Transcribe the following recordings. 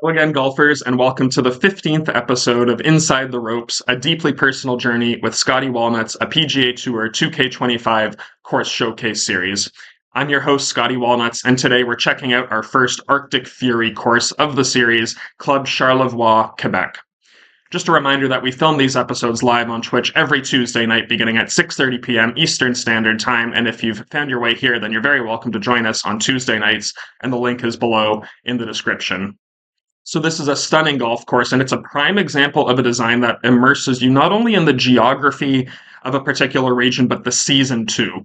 again, golfers, and welcome to the 15th episode of Inside the Ropes, a deeply personal journey with Scottie Walnuts, a PGA Tour 2K25 course showcase series. I'm your host, Scottie Walnuts, and today we're checking out our first Arctic Fury course of the series, Club Charlevoix, Quebec. Just a reminder that we film these episodes live on Twitch every Tuesday night beginning at 6:30 p.m. Eastern Standard Time, and if you've found your way here, then you're very welcome to join us on Tuesday nights, and the link is below in the description. So this is a stunning golf course, and it's a prime example of a design that immerses you not only in the geography of a particular region, but the season too.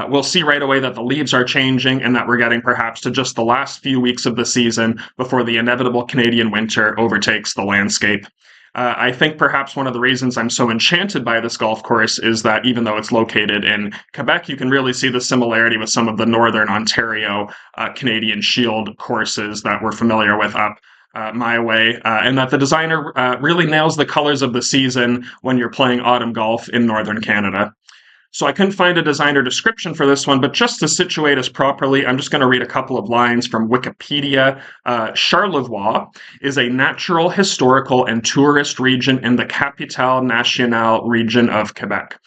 We'll see right away that the leaves are changing and that we're getting perhaps to just the last few weeks of the season before the inevitable Canadian winter overtakes the landscape. I think perhaps one of the reasons I'm so enchanted by this golf course is that even though it's located in Quebec, you can really see the similarity with some of the Northern Ontario Canadian Shield courses that we're familiar with up my way, and that the designer really nails the colors of the season when you're playing autumn golf in Northern Canada. So I couldn't find a designer description for this one, but just to situate us properly, I'm just going to read a couple of lines from Wikipedia. Charlevoix is a natural, historical, and tourist region in the Capitale Nationale region of Quebec.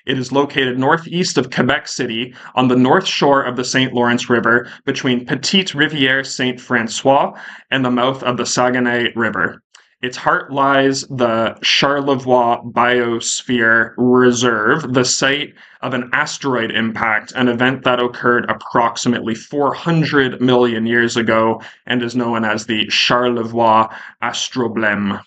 It is located northeast of Quebec City on the north shore of the St. Lawrence River between Petite Rivière Saint Francois and the mouth of the Saguenay River. Its heart lies the Charlevoix Biosphere Reserve, the site of an asteroid impact, an event that occurred approximately 400 million years ago and is known as the Charlevoix Astroblème.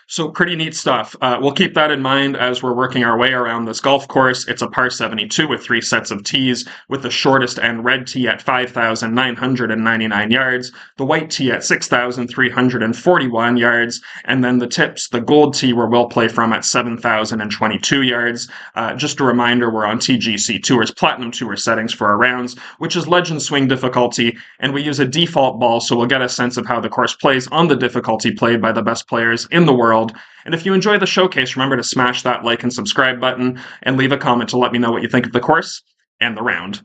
So pretty neat stuff. We'll keep that in mind as we're working our way around this golf course. It's a par 72 with 3 sets of tees, with the shortest end red tee at 5,999 yards, the white tee at 6,341 yards, and then the tips, the gold tee where we'll play from at 7,022 yards. Just a reminder, we're on TGC Tour's Platinum Tour settings for our rounds, which is Legend Swing difficulty, and we use a default ball so we'll get a sense of how the course plays on the difficulty played by the best players in the world. And if you enjoy the showcase, remember to smash that like and subscribe button and leave a comment to let me know what you think of the course and the round.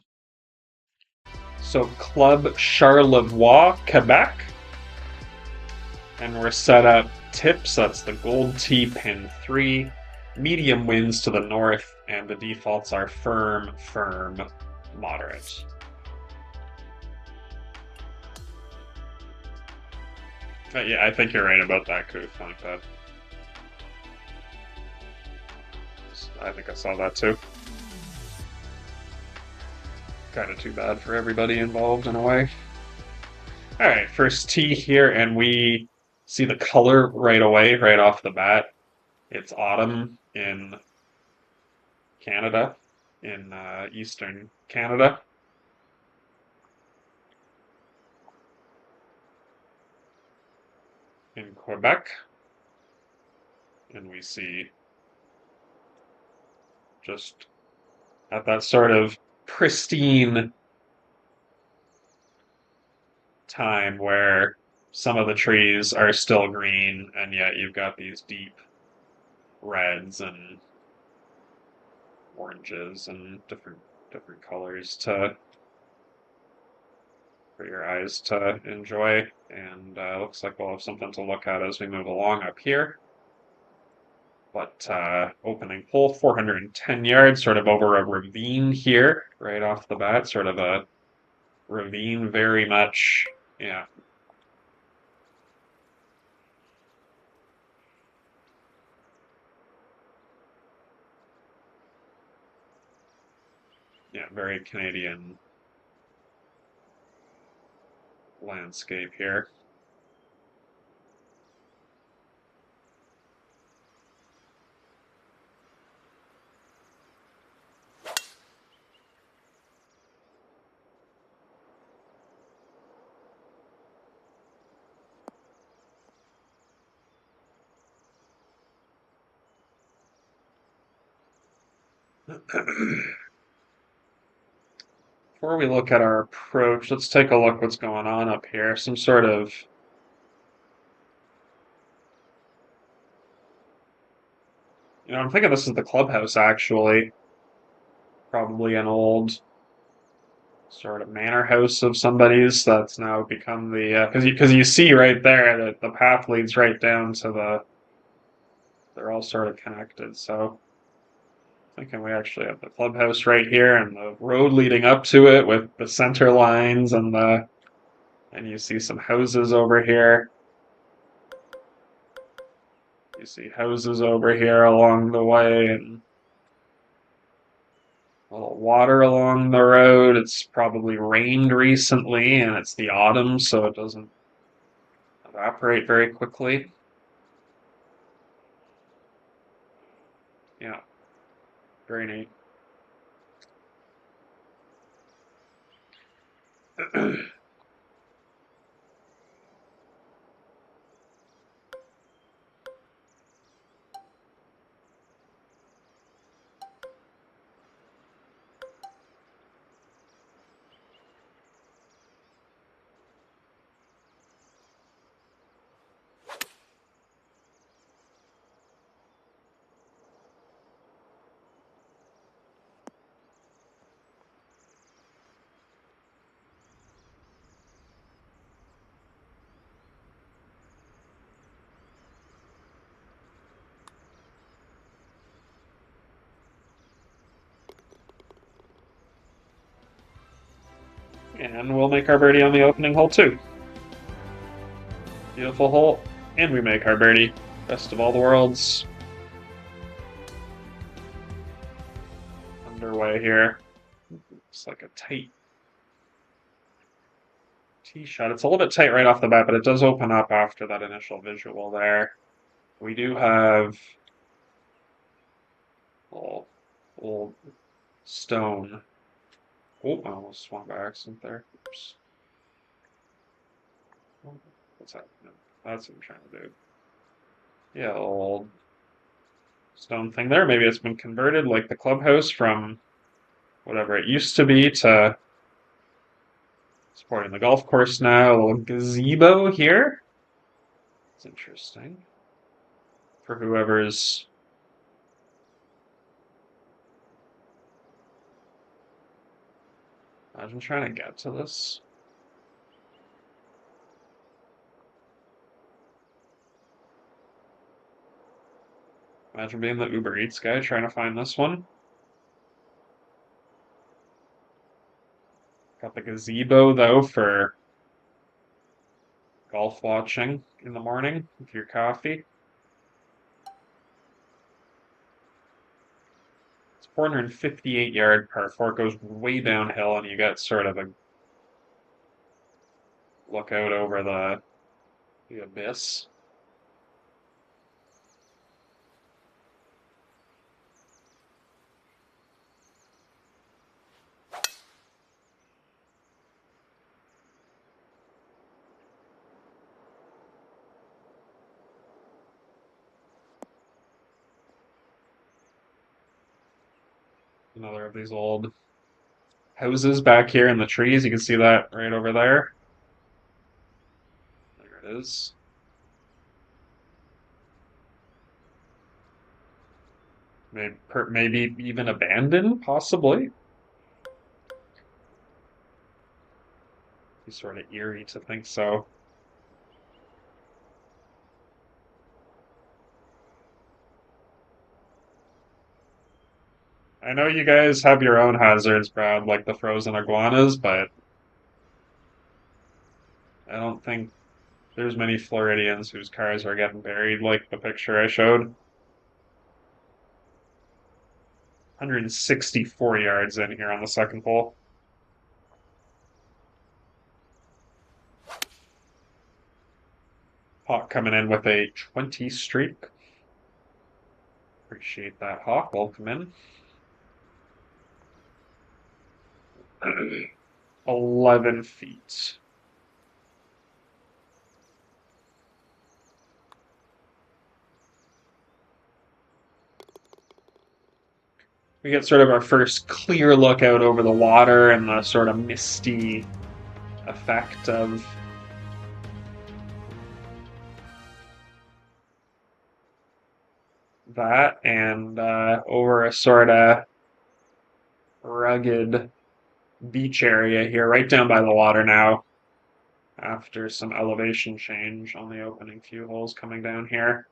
So Club Charlevoix, Quebec. And we're set up tips. That's the gold tee, pin 3. Medium winds to the north, and the defaults are firm, moderate. Yeah, I think you're right about that, Kuth. I think I saw that too. Kind of too bad for everybody involved in a way. Alright, first tee here, and we see the color right away, right off the bat. It's autumn in Canada, in eastern Canada. In Quebec. And we see just at that sort of pristine time where some of the trees are still green and yet you've got these deep reds and oranges and different colors for your eyes to enjoy, and looks like we'll have something to look at as we move along up here. But opening hole, 410 yards, sort of over a ravine here, right off the bat. Sort of a ravine, very much, yeah. Yeah, very Canadian landscape here. Before we look at our approach, let's take a look what's going on up here. Some sort of I'm thinking this is the clubhouse actually. Probably an old sort of manor house of somebody's that's now become the because you see right there that the path leads right down to they're all sort of connected. So thinking we actually have the clubhouse right here and the road leading up to it with the center lines and you see some houses over here. You see houses over here along the way and a little water along the road. It's probably rained recently and it's the autumn, so it doesn't evaporate very quickly. Yeah, very neat. And we'll make our birdie on the opening hole too. Beautiful hole. And we make our birdie. Best of all the worlds. Underway here. Looks like a tight tee shot. It's a little bit tight right off the bat, but it does open up after that initial visual there. We do have a little stone. Oh, I almost swung by accident there. Oops. What's that? No, that's what I'm trying to do. Yeah, old stone thing there. Maybe it's been converted like the clubhouse from whatever it used to be to supporting the golf course now. A little gazebo here. It's interesting. For whoever's imagine trying to get to this. Imagine being the Uber Eats guy trying to find this one. Got the gazebo though for golf watching in the morning with your coffee. It's 458-yard par four. It goes way downhill, and you get sort of a look out over the abyss. Another of these old houses back here in the trees. You can see that right over there. There it is. Maybe even abandoned, possibly. Be sort of eerie to think so. I know you guys have your own hazards, Brad, like the frozen iguanas, but I don't think there's many Floridians whose cars are getting buried like the picture I showed. 164 yards in here on the second hole. Hawk coming in with a 20 streak. Appreciate that, Hawk. Welcome in. 11 feet. We get sort of our first clear look out over the water and the sort of misty effect of that, and over a sort of rugged beach area here, right down by the water now, after some elevation change on the opening few holes coming down here.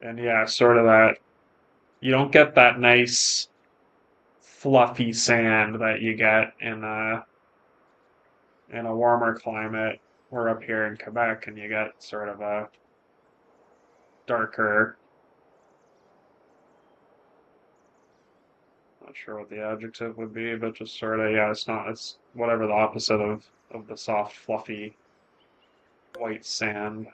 And yeah, sort of that, you don't get that nice fluffy sand that you get in a warmer climate. We're up here in Quebec, and you get sort of a darker, not sure what the adjective would be, but just sort of, yeah, it's whatever the opposite of the soft, fluffy white sand.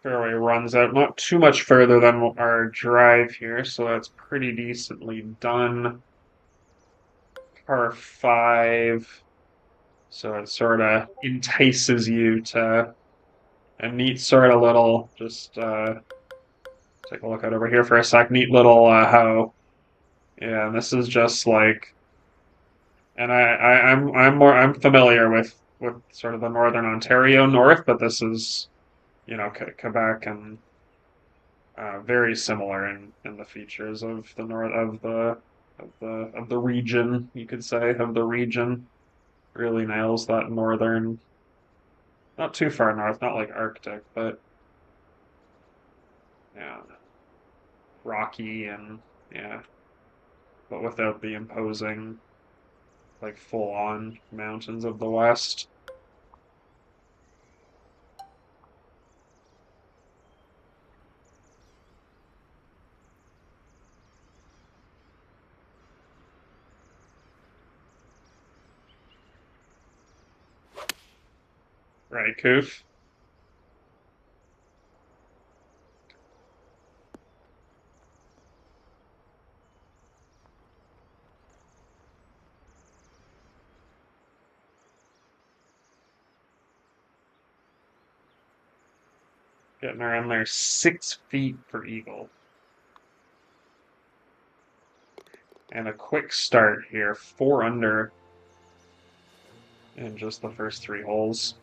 Fairway runs out not too much further than our drive here, so that's pretty decently done. Par five, so it sort of entices you to a neat sort of little, just take a look out over here for a sec, neat little hoe. Yeah, and this is just like, and I'm familiar with sort of the northern Ontario north, but this is, Quebec and very similar in the features of the north of the region, you could say, of the region. Really nails that northern, not too far north, not like Arctic, but yeah, rocky and yeah, but without the imposing, like full on mountains of the west. Right, Koof? Getting around there 6 feet for eagle. And a quick start here, 4 under in just the first 3 holes.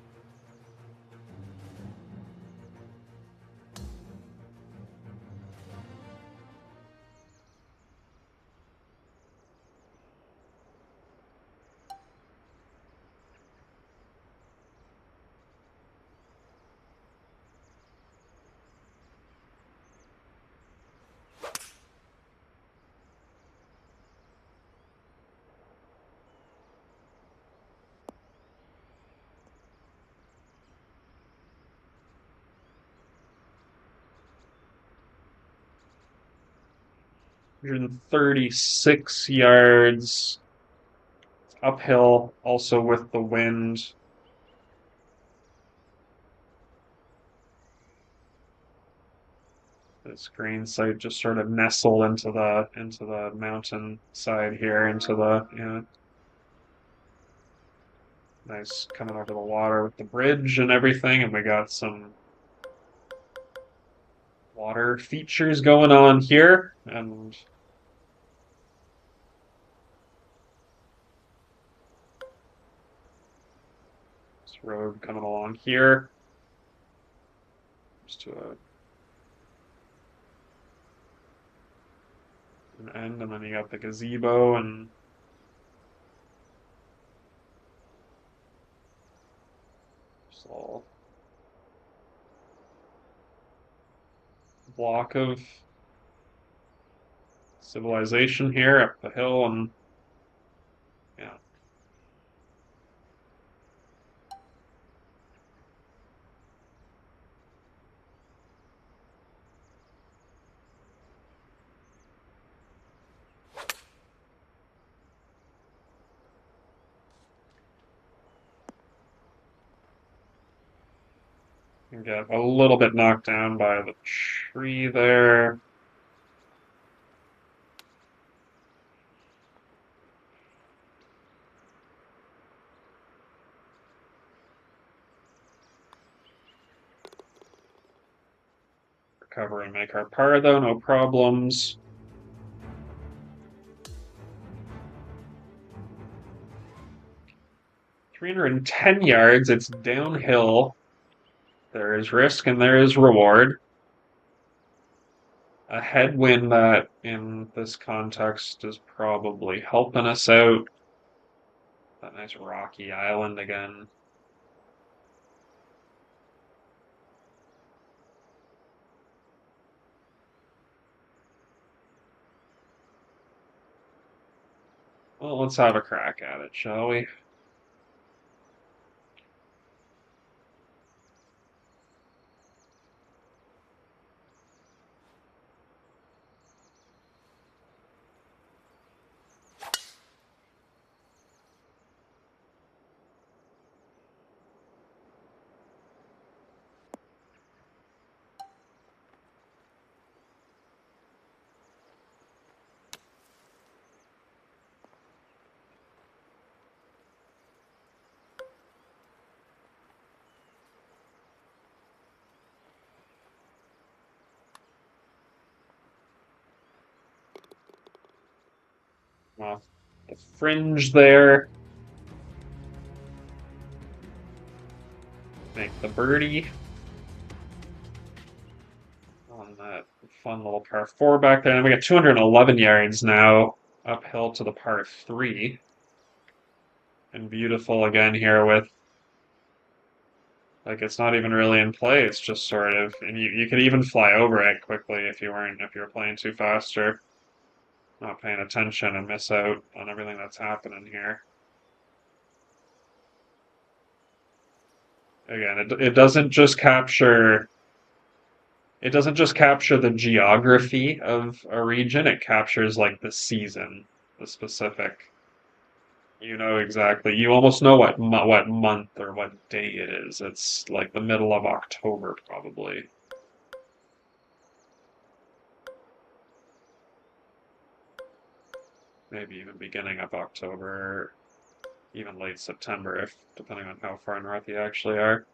Hundred and 36 yards uphill, also with the wind. This green site just sort of nestle into the mountain side here, into the nice coming over the water with the bridge and everything, and we got some water features going on here, and this road coming along here. Just to an end, and then you got the gazebo and just a little block of civilization here up the hill, and yeah. You get a little bit knocked down by the tree there. Recover and make our par though, no problems. $310 yards, it's downhill. There is risk and there is reward. A headwind that in this context is probably helping us out. That nice rocky island again. Well, let's have a crack at it, shall we? Well, the fringe there. Make the birdie on that fun little par 4 back there. And we got 211 yards now uphill to the par 3. And beautiful again here with, like, it's not even really in play. It's just sort of, and you could even fly over it quickly if you were playing too fast or not paying attention and miss out on everything that's happening here. Again, it doesn't just capture the geography of a region, it captures like the season, the specific. You know exactly. You almost know what month or what day it is. It's like the middle of October probably. Maybe even beginning of October, even late September, if depending on how far north you actually are.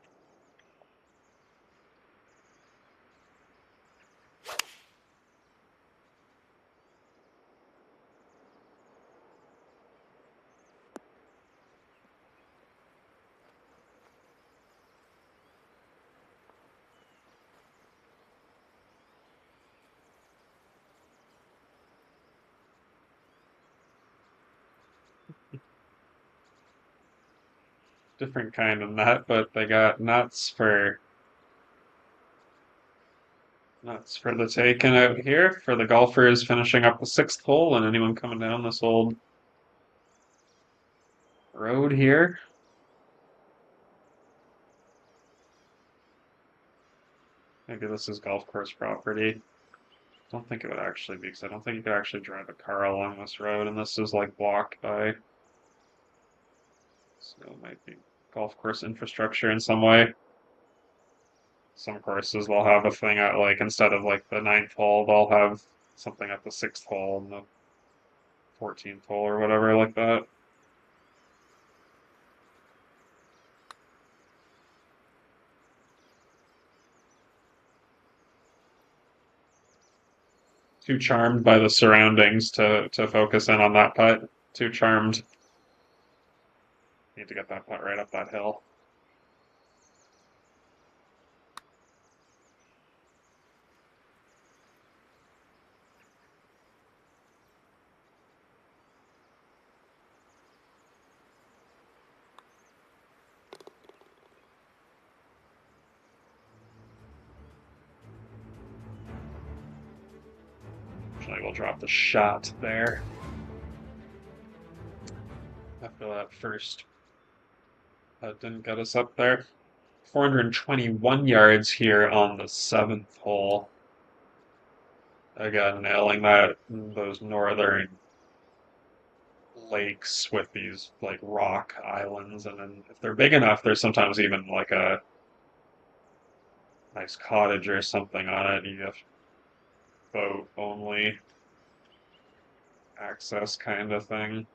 Different kind of nut, but they got nuts for the taking out here for the golfers finishing up the 6th hole and anyone coming down this old road here. Maybe this is golf course property. Don't think it would actually be, because I don't think you could actually drive a car along this road, and this is like blocked by, so it might be golf course infrastructure in some way. Some courses will have a thing at like, instead of like the 9th hole, they'll have something at the 6th hole and the 14th hole or whatever like that. Too charmed by the surroundings to focus in on that putt. Too charmed. Need to get that putt right up that hill. Unfortunately, we'll drop the shot there. After that first putt didn't get us up there. 421 yards here on the 7th hole. Again, nailing those northern lakes with these like rock islands, and then if they're big enough, there's sometimes even like a nice cottage or something on it. You have boat only access kind of thing.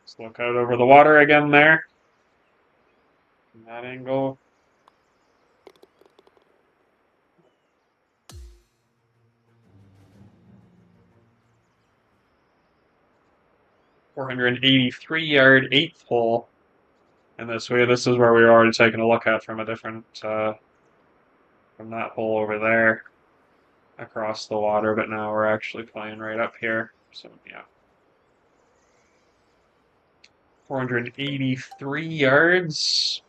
Let's look out over the water again there. From that angle. .483-yard 8th hole. And this is where we were already taking a look at from a different, from that hole over there across the water, but now we're actually playing right up here. So, yeah. 483 yards.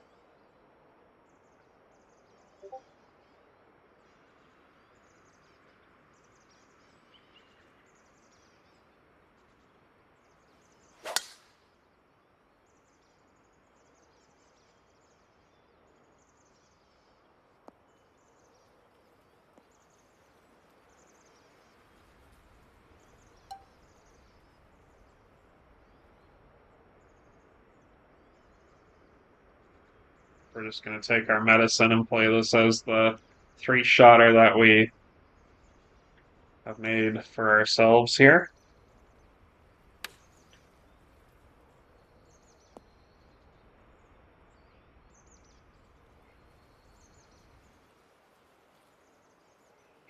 We're just going to take our medicine and play this as the 3-shotter that we have made for ourselves here.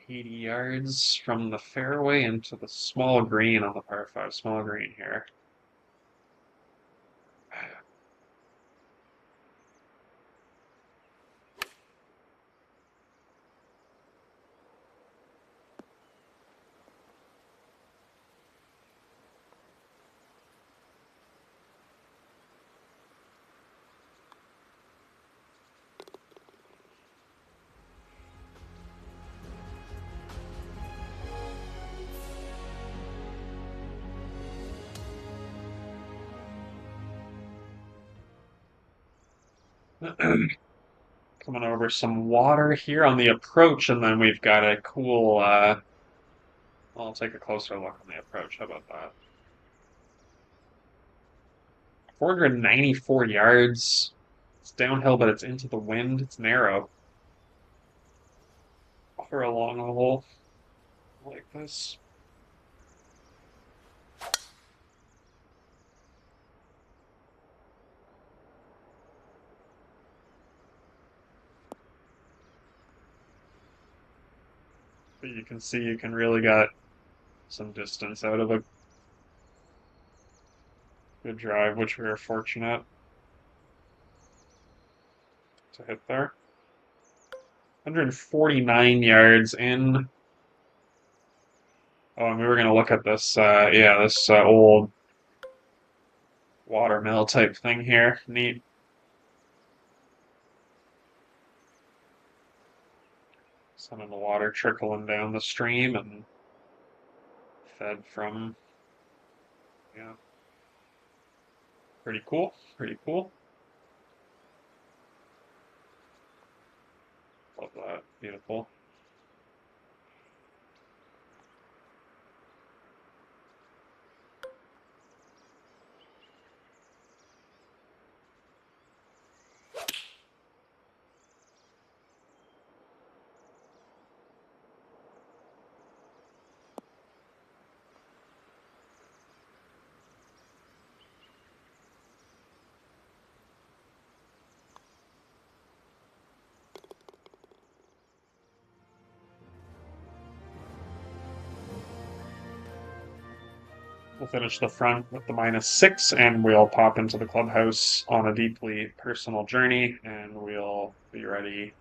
.80 yards from the fairway into the small green on the par 5 small green here. Coming over some water here on the approach, and then we've got a cool, I'll take a closer look on the approach. How about that? 494 yards. It's downhill, but it's into the wind. It's narrow. For a long hole like this. But you can see you can really get some distance out of a good drive, which we were fortunate to hit there. 149 yards in. Oh, and we were going to look at this, this old watermill type thing here. Neat. Some of the water trickling down the stream and fed from, yeah. Pretty cool, pretty cool. Love that, beautiful. We'll finish the front with the -6, and we'll pop into the clubhouse on a deeply personal journey, and we'll be ready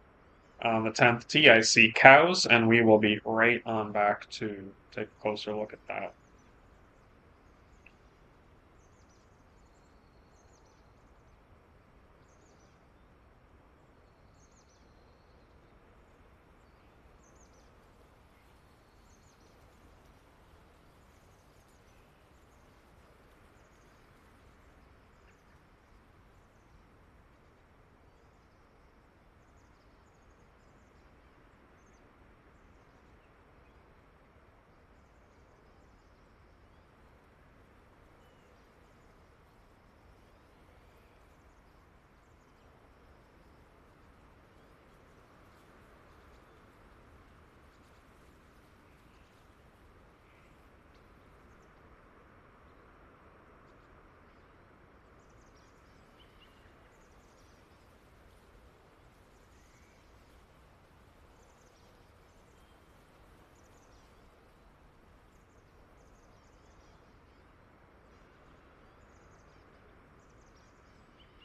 on the 10th tee. I see cows, and we will be right on back to take a closer look at that.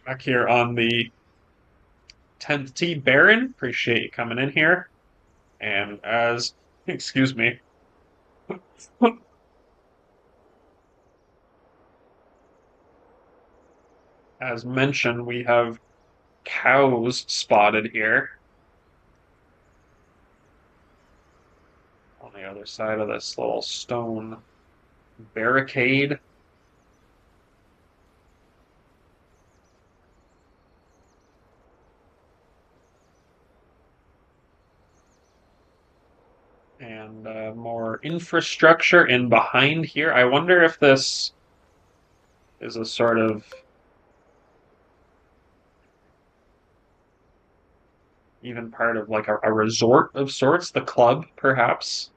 Back here on the 10th tee, Baron. Appreciate you coming in here. And excuse me, as mentioned, we have cows spotted here on the other side of this little stone barricade. And more infrastructure in behind here. I wonder if this is a sort of even part of like a resort of sorts, the club, perhaps.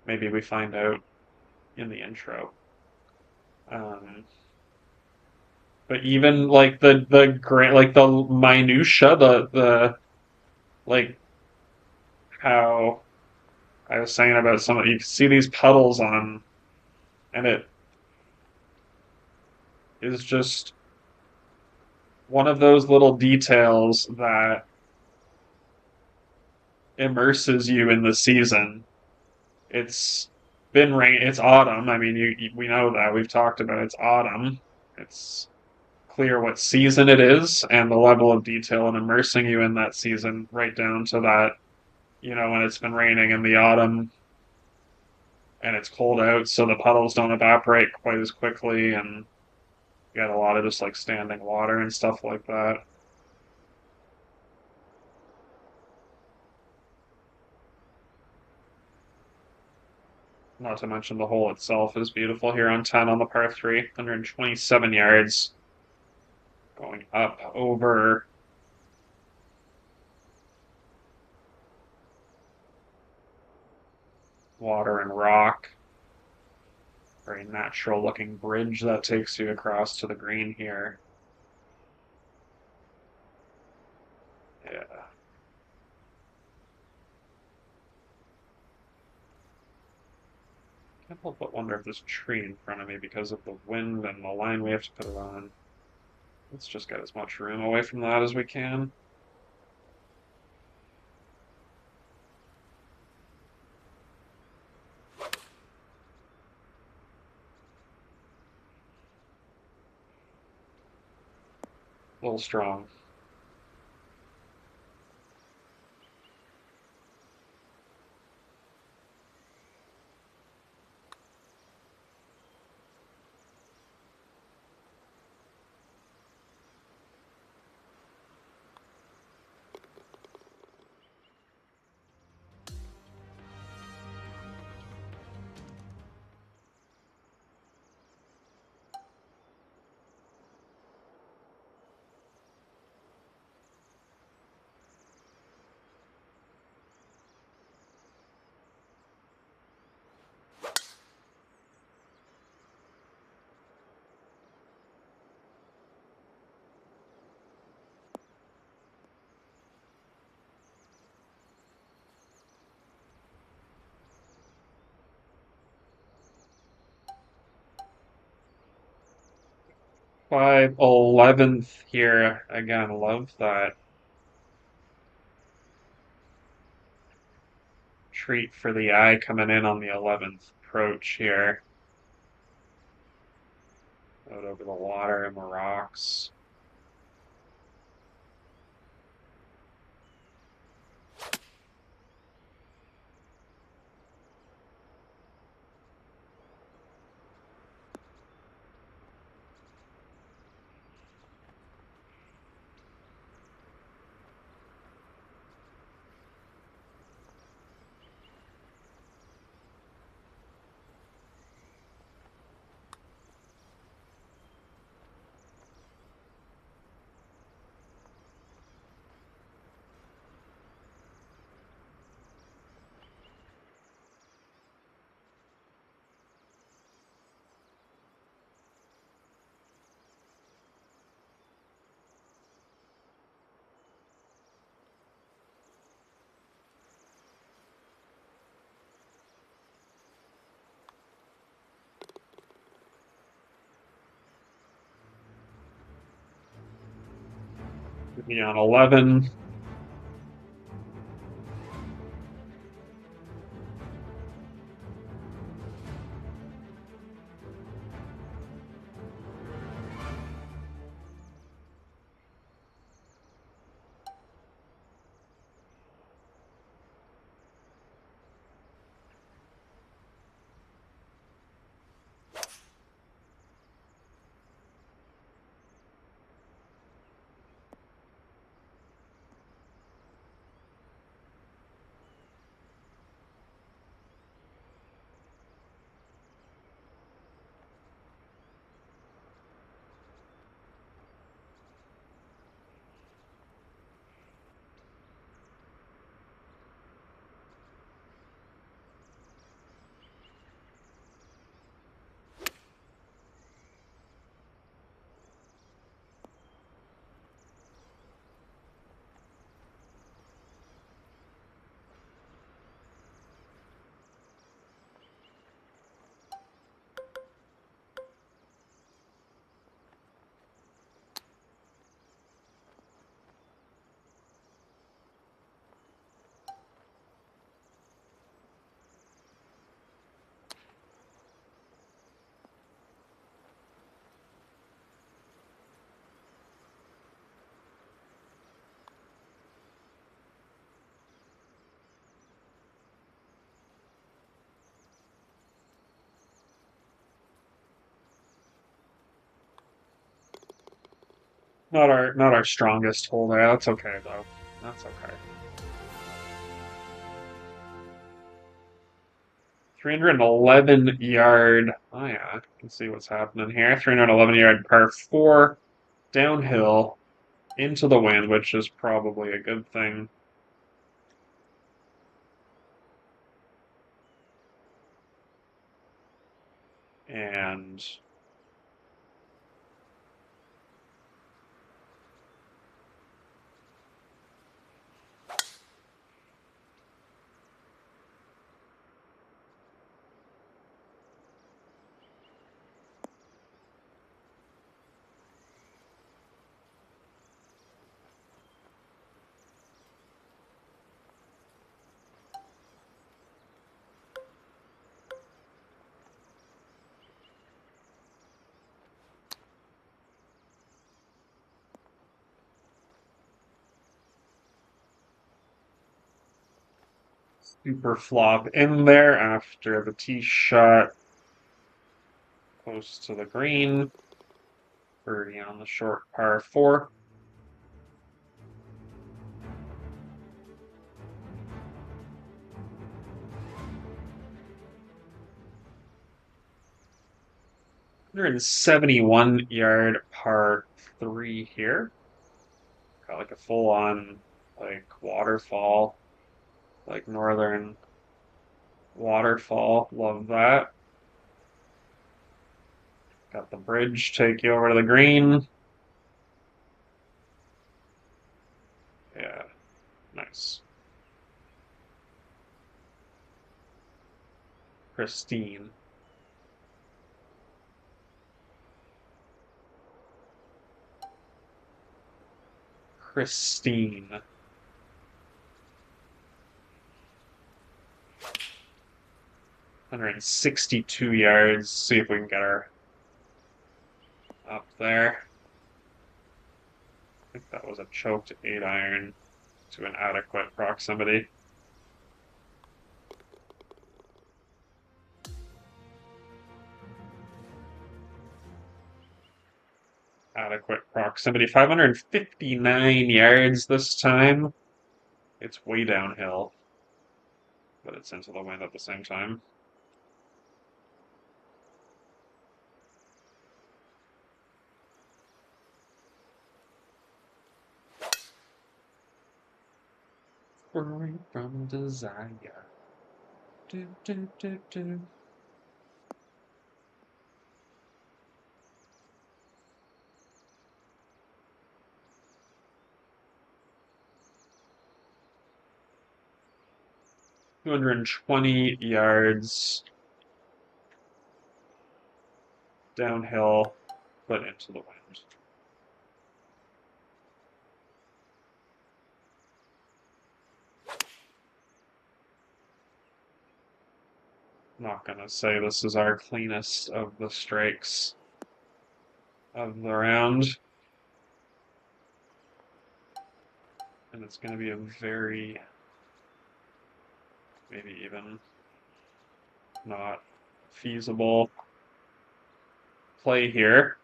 Maybe we find out in the intro. Um, but even like the grand, like the minutia, the like how I was saying about some of you see these puddles on, and it is just one of those little details that immerses you in the season. It's been rain. It's autumn. I mean, we know that we've talked about it. It's autumn. It's clear what season it is and the level of detail and immersing you in that season right down to that, when it's been raining in the autumn and it's cold out, so the puddles don't evaporate quite as quickly, and you got a lot of just like standing water and stuff like that. Not to mention the hole itself is beautiful here on 10 on the par 3, 127 yards going up over water and rock. Very natural looking bridge that takes you across to the green here. Yeah. Can't help but wonder if there's a tree in front of me because of the wind and the line we have to put it on. Let's just get as much room away from that as we can. A little strong. 511th here. Again, love that treat for the eye coming in on the 11th approach here. Out over the water and the rocks. Maybe on 11. Not our strongest hole there. That's okay though. That's okay. 311 yard. Oh yeah, I can see what's happening here. 311 yard par four downhill into the wind, which is probably a good thing. And 'super flop in there after the tee shot close to the green. Birdie on the short par four. Hundred and 71 yard par three here. Got like a full on like waterfall, like northern waterfall. Love that. Got the bridge take you over to the green. Yeah, nice. Pristine. Pristine. 162 yards. See if we can get her up there. I think that was a choked 8-iron to an adequate proximity. Adequate proximity. 559 yards this time. It's way downhill, but it's into the wind at the same time. Free from desire. Do, do, do, do. $220 downhill, but into the wind. Not gonna say this is our cleanest of the strikes of the round. And it's gonna be a very, maybe even not feasible play here.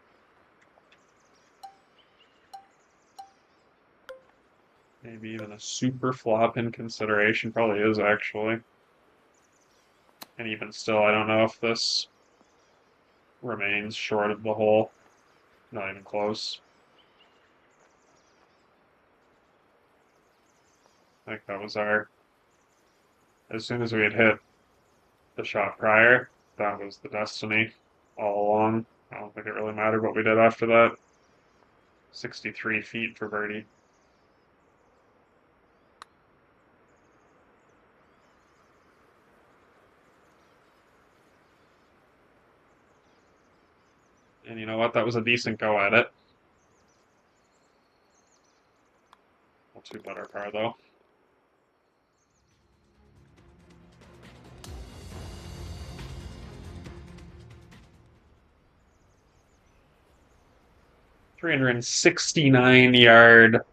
Maybe even a super flop in consideration. Probably is, actually. And even still, I don't know if this remains short of the hole. Not even close. I think that was our... As soon as we had hit the shot prior, that was the destiny all along. I don't think it really mattered what we did after that. 63 feet for birdie. And you know what? That was a decent go at it. Well, two better par, though. $369 yard. Looks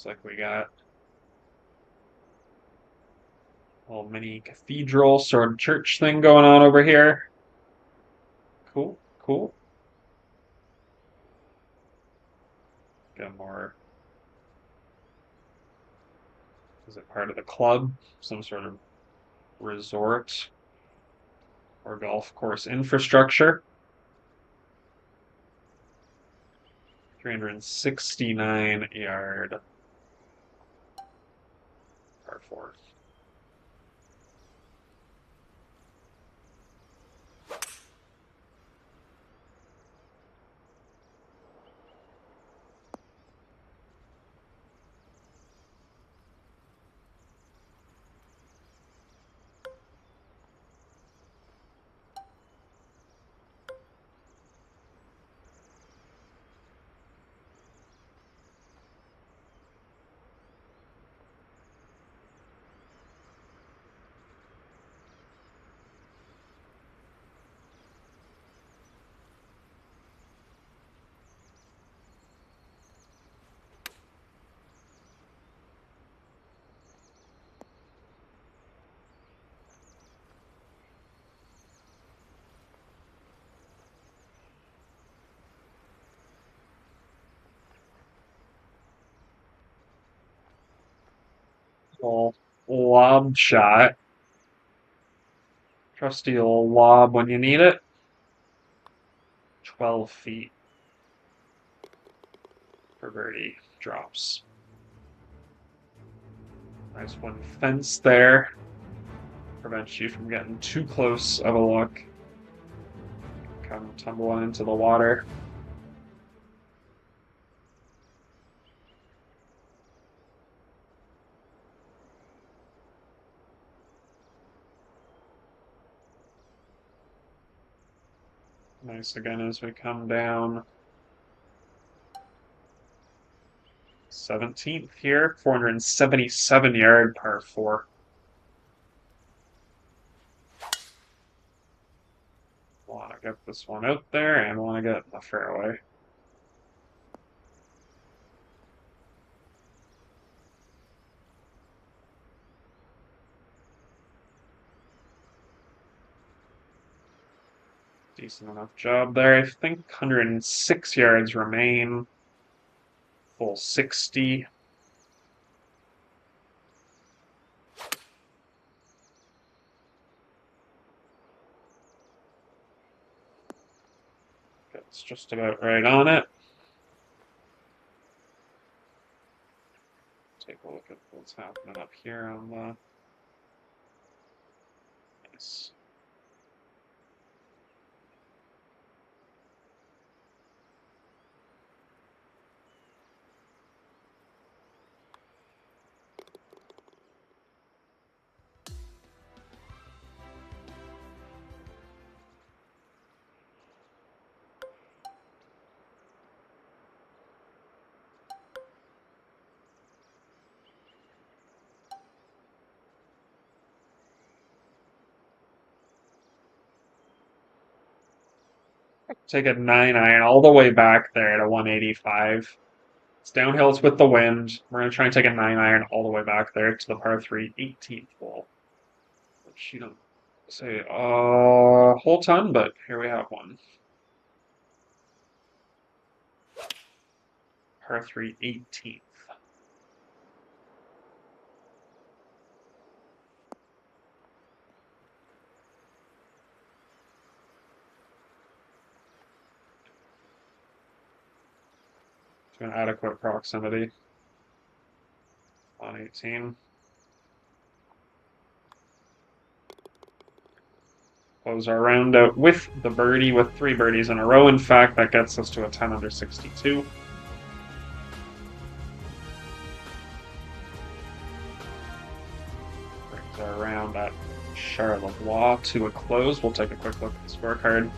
like we got a little mini cathedral sort of church thing going on over here. Cool, cool. Got more. Is it part of the club? Some sort of resort or golf course infrastructure? 369 yard par 4. Little lob shot. Trusty little lob when you need it. 12 feet for birdie. Drops. Nice one fence there. Prevents you from getting too close of a look. Come tumbling into the water. Nice again as we come down. 17th here, 477 yard par 4. Want to get this one out there and want to get in the fairway. Decent enough job there. I think 106 yards remain. Full 60. It's just about right on it. Take a look at what's happening up here on the... Nice. Take a 9-iron all the way back there to 185. It's downhills with the wind. We're going to try and take a 9-iron all the way back there to the par 3 18th hole. Which you don't say a whole ton, but here we have one. Par 3 18th. To an adequate proximity on 18. Close our round out with the birdie, with 3 birdies in a row. In fact, that gets us to a 10 under 62. Brings our round at Charlevoix to a close. We'll take a quick look at the scorecard.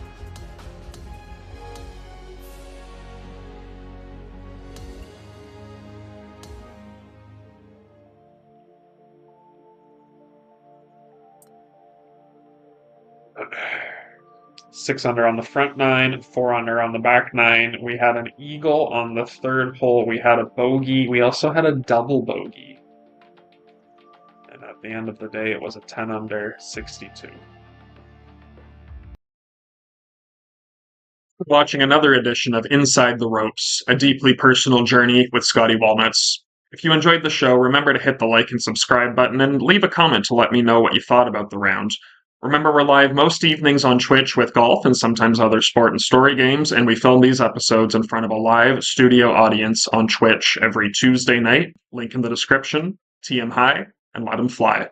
Six under on the front 9, 4 under on the back 9. We had an eagle on the 3rd hole. We had a bogey. We also had a double bogey. And at the end of the day, it was a 10 under 62. Watching another edition of Inside the Ropes, a deeply personal journey with Scottie Walnuts. If you enjoyed the show, remember to hit the like and subscribe button and leave a comment to let me know what you thought about the round. Remember, we're live most evenings on Twitch with golf and sometimes other sport and story games, and we film these episodes in front of a live studio audience on Twitch every Tuesday night. Link in the description. TM high, and let 'em fly.